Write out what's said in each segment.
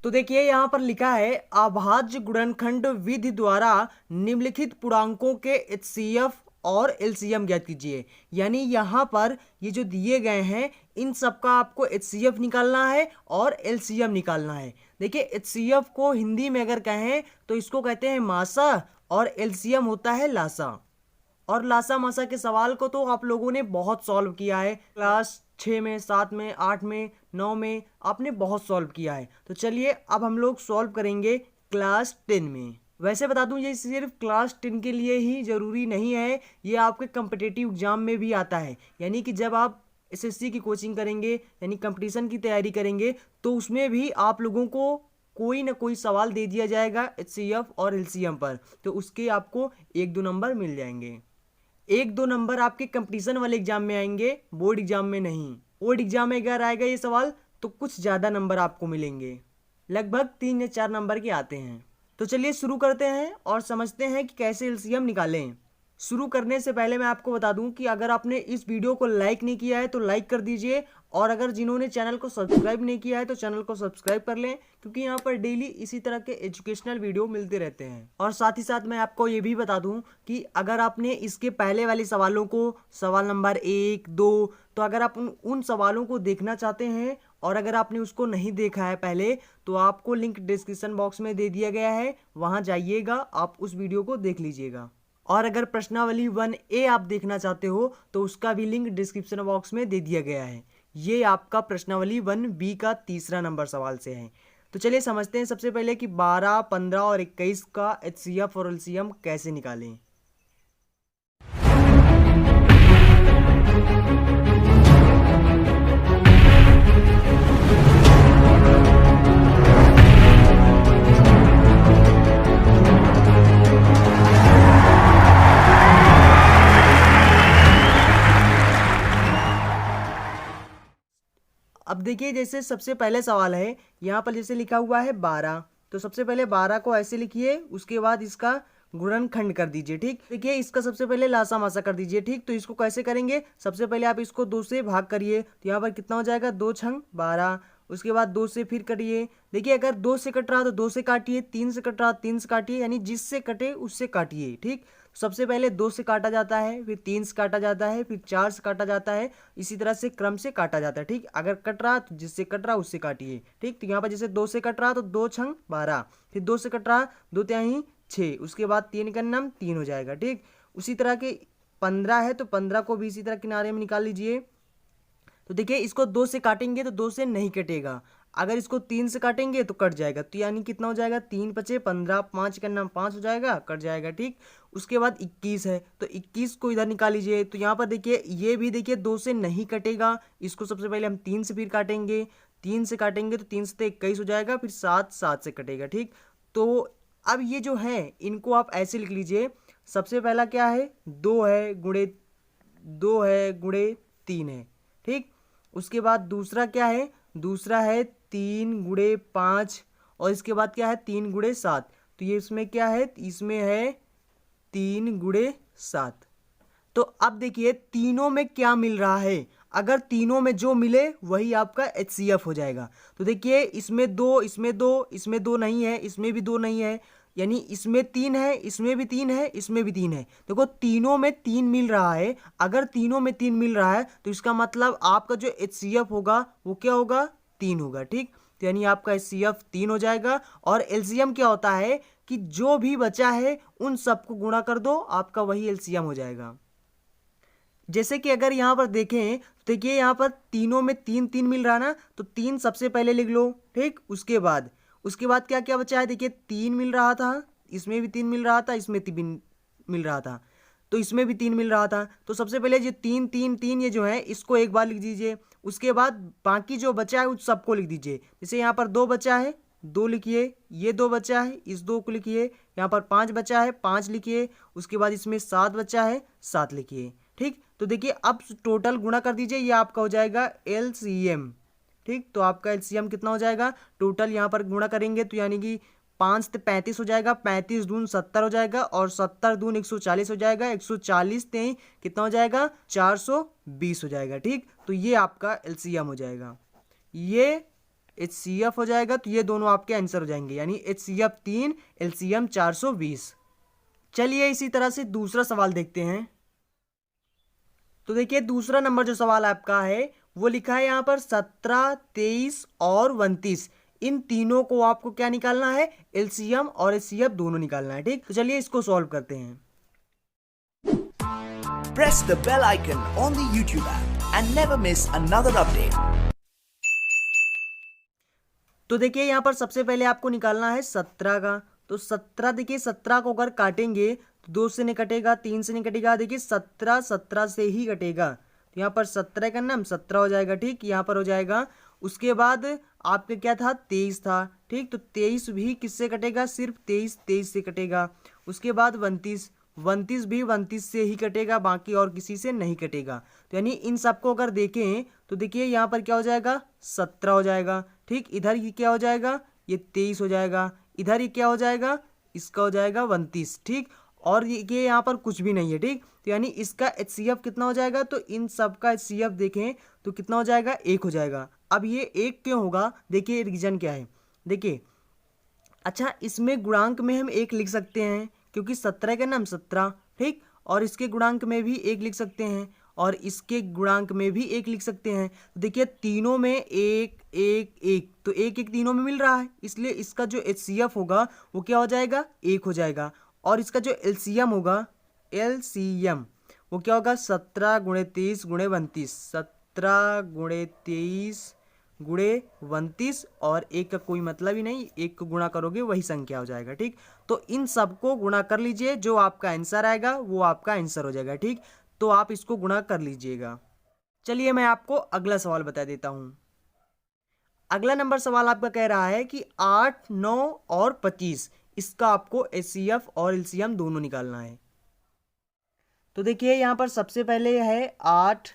तो देखिए यहाँ पर लिखा है अभाज्य गुणनखंड विधि द्वारा निम्नलिखित पूर्णांकों के एचसीएफ और एलसीएम ज्ञात कीजिए। यानी यहाँ पर ये जो दिए गए हैं इन सब का आपको एचसीएफ निकालना है और एलसीएम निकालना है। देखिए एचसीएफ को हिंदी में अगर कहें तो इसको कहते हैं मासा और एलसीएम होता है लासा। और लासा मासा के सवाल को तो आप लोगों ने बहुत सॉल्व किया है, क्लास 6 में, 7 में, 8 में, 9 में आपने बहुत सॉल्व किया है। तो चलिए अब हम लोग सॉल्व करेंगे क्लास 10 में। वैसे बता दूं ये सिर्फ क्लास 10 के लिए ही ज़रूरी नहीं है, ये आपके कम्पिटिटिव एग्जाम में भी आता है। यानी कि जब आप एसएससी की कोचिंग करेंगे यानी कंपटीशन की तैयारी करेंगे तो उसमें भी आप लोगों को कोई ना कोई सवाल दे दिया जाएगा एचसीएफ और एलसीएम पर, तो उसके आपको 1-2 नंबर मिल जाएंगे। 1-2 नंबर आपके कंपटीशन वाले एग्जाम में आएंगे, बोर्ड एग्जाम में नहीं। बोर्ड एग्जाम में अगर आएगा ये सवाल तो कुछ ज़्यादा नंबर आपको मिलेंगे, लगभग 3 या 4 नंबर के आते हैं। तो चलिए शुरू करते हैं और समझते हैं कि कैसे एलसीएम निकालें। शुरू करने से पहले मैं आपको बता दूं कि अगर आपने इस वीडियो को लाइक नहीं किया है तो लाइक कर दीजिए, और अगर जिन्होंने चैनल को सब्सक्राइब नहीं किया है तो चैनल को सब्सक्राइब कर लें, क्योंकि यहाँ पर डेली इसी तरह के एजुकेशनल वीडियो मिलते रहते हैं। और साथ ही साथ मैं आपको ये भी बता दूं कि अगर आपने इसके पहले वाले सवालों को, सवाल नंबर 1, 2, तो अगर आप उन सवालों को देखना चाहते हैं और अगर आपने उसको नहीं देखा है पहले तो आपको लिंक डिस्क्रिप्शन बॉक्स में दे दिया गया है, वहाँ जाइएगा, आप उस वीडियो को देख लीजिएगा। और अगर प्रश्नावली 1A आप देखना चाहते हो तो उसका भी लिंक डिस्क्रिप्शन बॉक्स में दे दिया गया है। ये आपका प्रश्नावली 1B का 3रा नंबर सवाल से है। तो चलिए समझते हैं सबसे पहले कि 12, 15 और 21 का एचसीएफ और एलसीएम कैसे निकालें। अब देखिए जैसे सबसे पहले सवाल है यहाँ पर जैसे लिखा हुआ है 12, तो सबसे पहले 12 को ऐसे लिखिए, उसके बाद इसका गुणनखंड कर दीजिए। ठीक, देखिए इसका सबसे पहले लासा मासा कर दीजिए। ठीक, तो इसको कैसे करेंगे, सबसे पहले आप इसको 2 से भाग करिए, तो यहाँ पर कितना हो जाएगा 2 छंग 12। उसके बाद 2 से फिर कटिए, देखिए अगर 2 से कट रहा तो 2 से काटिए, 3 से कट रहा 3 से काटिए, यानी जिससे कटे उससे काटिए। ठीक, सबसे पहले 2 से काटा जाता है, फिर 3 से काटा जाता है, फिर 4 से काटा जाता है, इसी तरह से क्रम से काटा जाता है। ठीक, अगर कट रहा तो जिससे कट रहा उससे काटिए। ठीक, तो यहाँ पर जैसे 2 से कट रहा तो 2 छंग 12, फिर 2 से कट रहा 2 तिहाई 6, उसके बाद 3 का नम 3 हो जाएगा। ठीक, उसी तरह के 15 है तो 15 को भी इसी तरह किनारे में निकाल लीजिए। तो देखिए इसको 2 से काटेंगे तो 2 से नहीं कटेगा, अगर इसको 3 से काटेंगे तो कट जाएगा, तो यानी कितना हो जाएगा 3 पचे 15, 5 का नाम 5 हो जाएगा, कट जाएगा। ठीक, उसके बाद 21 है तो 21 को इधर निकाल लीजिए, तो यहाँ पर देखिए ये भी देखिए 2 से नहीं कटेगा, इसको सबसे पहले हम 3 से फिर काटेंगे, 3 से काटेंगे तो 3 से 21 हो जाएगा, फिर 7 से कटेगा। ठीक, तो अब ये जो है इनको आप ऐसे लिख लीजिए, सबसे पहला क्या है 2 है गुणे 3 है। ठीक, उसके बाद दूसरा क्या है, दूसरा है 3 गुणे 5, और इसके बाद क्या है 3 गुणे 7, तो ये इसमें क्या है, इसमें है 3 गुणे 7। तो अब देखिए तीनों में क्या मिल रहा है, अगर तीनों में जो मिले वही आपका एचसीएफ हो जाएगा। तो देखिए इसमें 2, इसमें 2, इसमें 2 नहीं है, इसमें भी 2 नहीं है, यानी इसमें 3 है, इसमें भी 3 है, इसमें भी 3 है। देखो तीनों में 3 मिल रहा है, अगर तीनों में 3 मिल रहा है तो इसका मतलब आपका जो एचसीएफ होगा वो क्या होगा 3 होगा। ठीक, तो यानी आपका एचसीएफ 3 हो जाएगा। और एलसीएम क्या होता है कि जो भी बचा है उन सबको गुणा कर दो, आपका वही एलसीएम हो जाएगा। जैसे कि अगर यहाँ पर देखें तो देखिए यहाँ पर तीनों में 3 मिल रहा ना, तो 3 सबसे पहले लिख लो। ठीक, उसके बाद क्या क्या बचा है, देखिए 3 मिल रहा था, इसमें भी 3 मिल रहा था, इसमें 3 मिल रहा था, तो इसमें भी 3 मिल रहा था। तो सबसे पहले जो 3 ये जो है इसको एक बार लिख दीजिए, उसके बाद बाकी जो बचा है उस सबको लिख दीजिए। जैसे यहाँ पर 2 बचा है 2 लिखिए, ये 2 बचा है इस 2 को लिखिए, यहाँ पर 5 बचा है 5 लिखिए, उसके बाद इसमें 7 बचा है 7 लिखिए। ठीक, तो देखिए अब टोटल गुणा कर दीजिए, ये आपका हो जाएगा एलसीएम। ठीक, तो आपका एलसीएम कितना हो जाएगा, टोटल यहाँ पर गुणा करेंगे तो यानी कि 5 से 35 हो जाएगा, 35 दून 70 हो जाएगा, और 70 दून 140 हो जाएगा, 140 तेई कितना हो जाएगा 420 हो जाएगा। ठीक, तो ये आपका एलसीएम हो जाएगा। ये HCF हो जाएगा, तो ये दोनों आपके आंसर हो जाएंगे, यानी HCF 3, LCM 420। चलिए इसी तरह से दूसरा सवाल देखते हैं। तो देखिए दूसरा नंबर जो सवाल आपका है वो लिखा है यहाँ पर 17, 23 और 29, इन तीनों को आपको क्या निकालना है, LCM और HCF दोनों निकालना है। ठीक, तो चलिए इसको सॉल्व करते हैं। Press the bell icon on the YouTube app and never miss another update. तो देखिए यहाँ पर सबसे पहले आपको निकालना है 17 का। तो 17, देखिए 17 को अगर काटेंगे तो 2 से नहीं कटेगा, 3 से नहीं कटेगा, देखिए 17 17 से ही कटेगा। तो यहाँ पर 17 का नाम 17 हो जाएगा। ठीक, यहाँ पर हो जाएगा। उसके बाद आपके क्या था, 23 था। ठीक, तो 23 भी किससे कटेगा, सिर्फ 23 से कटेगा। उसके बाद 29 भी 29 से ही कटेगा, बाकी और किसी से नहीं कटेगा। तो यानी इन सबको अगर देखें तो देखिए यहाँ पर क्या हो जाएगा, 17 हो जाएगा। ठीक, इधर ये क्या हो जाएगा, ये 23 हो जाएगा। इधर ये क्या हो जाएगा, इसका हो जाएगा 29। ठीक, और ये यहाँ पर कुछ भी नहीं है। ठीक, तो यानी इसका HCF कितना हो जाएगा, तो इन सब का HCF देखें तो कितना हो जाएगा, 1 हो जाएगा। अब ये 1 क्यों होगा, देखिए रीजन क्या है। देखिए अच्छा, इसमें गुणांक में हम 1 लिख सकते हैं क्योंकि 17 का नाम 17। ठीक, और इसके गुणांक में भी 1 लिख सकते हैं और इसके गुणांक में भी 1 लिख सकते हैं। देखिए तीनों में 1 1 1, तो 1 1 तीनों में मिल रहा है, इसलिए इसका जो HCF होगा वो क्या हो जाएगा, 1 हो जाएगा। और इसका जो LCM होगा, LCM वो क्या होगा, 17 गुणे 23 गुणे 32, 17 गुणे 23 गुणे 32, और 1 का कोई मतलब ही नहीं, 1 को गुणा करोगे वही संख्या हो जाएगा। ठीक, तो इन सबको गुणा कर लीजिए, जो आपका आंसर आएगा वो आपका आंसर हो जाएगा। ठीक, तो आप इसको गुणा कर लीजिएगा। चलिए मैं आपको अगला सवाल बता देता हूं। अगला नंबर सवाल आपका कह रहा है कि 8, 9 और 25, इसका आपको HCF और LCM दोनों निकालना है। तो देखिए यहाँ पर सबसे पहले है 8,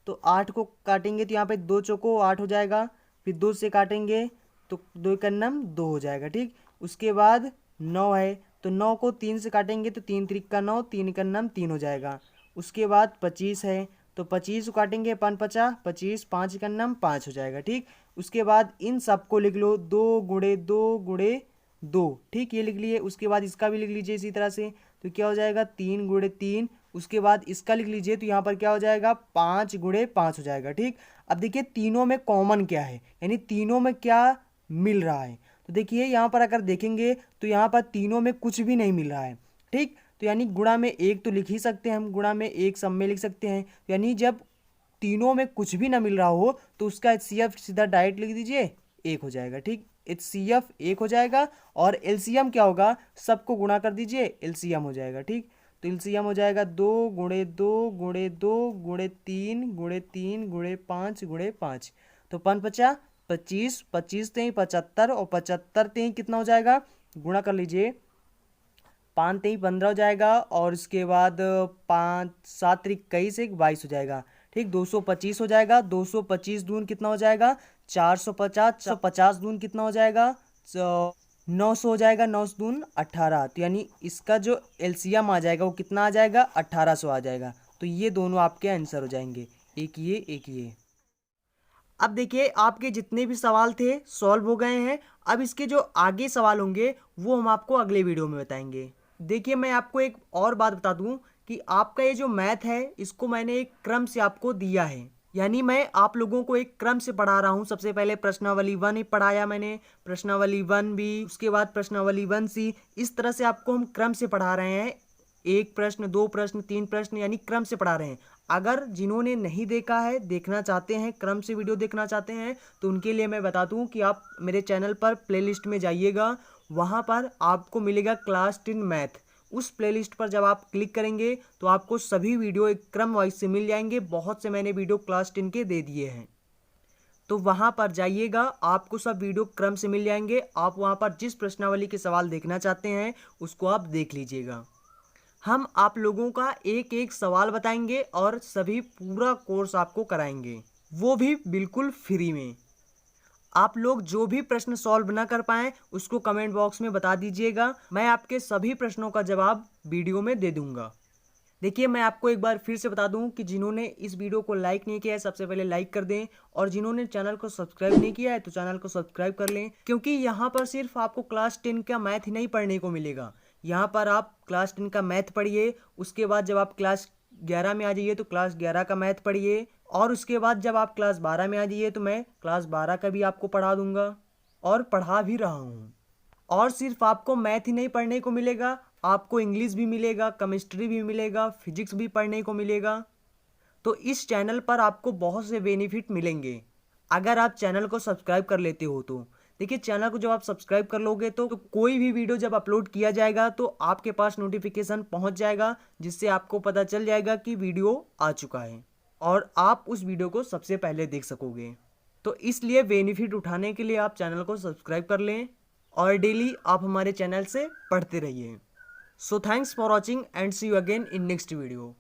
तो 8 को काटेंगे तो यहाँ पे 2 चौको 8 हो जाएगा। फिर 2 से काटेंगे तो 2 का नाम 2 हो जाएगा। ठीक, उसके बाद 9 है, तो 9 को 3 से काटेंगे तो 3 त्रिक का 9, 3 का नाम 3 हो जाएगा। उसके बाद 25 है, तो 25 को काटेंगे 5 50, 25, 5 का नाम 5 हो जाएगा। ठीक, उसके बाद इन सबको लिख लो, 2 गुणे 2 गुणे 2। ठीक, ये लिख लिए। उसके बाद इसका भी लिख लीजिए इसी तरह से, तो क्या हो जाएगा, 3 गुणे 3। उसके बाद इसका लिख लीजिए, तो यहाँ पर क्या हो जाएगा, 5 गुणे 5 हो जाएगा। ठीक, अब देखिए तीनों में कॉमन क्या है, यानी तीनों में क्या मिल रहा है। तो देखिए यहाँ पर अगर देखेंगे तो यहाँ पर तीनों में कुछ भी नहीं मिल रहा है। ठीक, तो यानी गुणा में 1 तो लिख ही सकते हैं हम, गुणा में 1 सब में लिख सकते हैं। यानी जब तीनों में कुछ भी ना मिल रहा हो तो उसका HCF सीधा डायरेक्ट लिख दीजिए, 1 हो जाएगा। ठीक, HCF 1 हो जाएगा। और LCM क्या होगा, सबको गुणा कर दीजिए, LCM हो जाएगा। ठीक, तो LCM हो जाएगा 2 गुणे 2 गुणे 2 गुणे 3 गुणे 3 गुणे 5 गुणे 5, तो 5 50 25, 25 तेई 75, और 75 तेई कितना हो जाएगा, गुणा कर लीजिए, 5 तेई 15 हो जाएगा। और उसके बाद 5 7 त्रिक 21, 22 हो जाएगा। ठीक, 225 हो जाएगा। 225 दून कितना हो जाएगा, 450, 50 दून कितना हो जाएगा, 900 हो जाएगा। 9 दून 18, तो यानी इसका जो LCM आ जाएगा वो कितना आ जाएगा, 1800 आ जाएगा। तो ये दोनों आपके आंसर हो जाएंगे, एक ये एक ये। अब देखिए आपके जितने भी सवाल थे सॉल्व हो गए हैं। अब इसके जो आगे सवाल होंगे वो हम आपको अगले वीडियो में बताएंगे। देखिए मैं आपको एक और बात बता दूं कि आपका ये जो मैथ है इसको मैंने एक क्रम से आपको दिया है, यानी मैं आप लोगों को एक क्रम से पढ़ा रहा हूं। सबसे पहले प्रश्नावली 1 ही पढ़ाया मैंने, प्रश्नावली 1B, उसके बाद प्रश्नावली 1C, इस तरह से आपको हम क्रम से पढ़ा रहे हैं। 1 प्रश्न, 2 प्रश्न, 3 प्रश्न, यानी क्रम से पढ़ा रहे हैं। अगर जिन्होंने नहीं देखा है, देखना चाहते हैं, क्रम से वीडियो देखना चाहते हैं, तो उनके लिए मैं बता दूं कि आप मेरे चैनल पर प्लेलिस्ट में जाइएगा, वहां पर आपको मिलेगा क्लास 10 मैथ। उस प्लेलिस्ट पर जब आप क्लिक करेंगे तो आपको सभी वीडियो एक क्रम वाइज से मिल जाएंगे। बहुत से मैंने वीडियो क्लास 10 के दे दिए हैं, तो वहां पर जाइएगा, आपको सब वीडियो क्रम से मिल जाएंगे। आप वहां पर जिस प्रश्नावली के सवाल देखना चाहते हैं उसको आप देख लीजिएगा। हम आप लोगों का एक एक सवाल बताएंगे और सभी पूरा कोर्स आपको कराएंगे, वो भी बिल्कुल फ्री में। आप लोग जो भी प्रश्न सॉल्व ना कर पाएं उसको कमेंट बॉक्स में बता दीजिएगा, मैं आपके सभी प्रश्नों का जवाब वीडियो में दे दूंगा। देखिए मैं आपको एक बार फिर से बता दूं कि जिन्होंने इस वीडियो को लाइक नहीं किया है सबसे पहले लाइक कर दें, और जिन्होंने चैनल को सब्सक्राइब नहीं किया है तो चैनल को सब्सक्राइब कर लें, क्योंकि यहाँ पर सिर्फ आपको क्लास 10 का मैथ ही नहीं पढ़ने को मिलेगा। यहाँ पर आप क्लास 10 का मैथ पढ़िए, उसके बाद जब आप क्लास 11 में आ जाइए तो क्लास 11 का मैथ पढ़िए, और उसके बाद जब आप क्लास 12 में आ जाइए तो मैं क्लास 12 का भी आपको पढ़ा दूंगा और पढ़ा भी रहा हूँ। और सिर्फ आपको मैथ ही नहीं पढ़ने को मिलेगा, आपको इंग्लिश भी मिलेगा, केमिस्ट्री भी मिलेगा, फिजिक्स भी पढ़ने को मिलेगा। तो इस चैनल पर आपको बहुत से बेनिफिट मिलेंगे अगर आप चैनल को सब्सक्राइब कर लेते हो तो। देखिए चैनल को जब आप सब्सक्राइब कर लोगे तो कोई भी वीडियो जब अपलोड किया जाएगा तो आपके पास नोटिफिकेशन पहुंच जाएगा, जिससे आपको पता चल जाएगा कि वीडियो आ चुका है और आप उस वीडियो को सबसे पहले देख सकोगे। तो इसलिए बेनिफिट उठाने के लिए आप चैनल को सब्सक्राइब कर लें और डेली आप हमारे चैनल से पढ़ते रहिए। So thanks for watching and see you again in next video.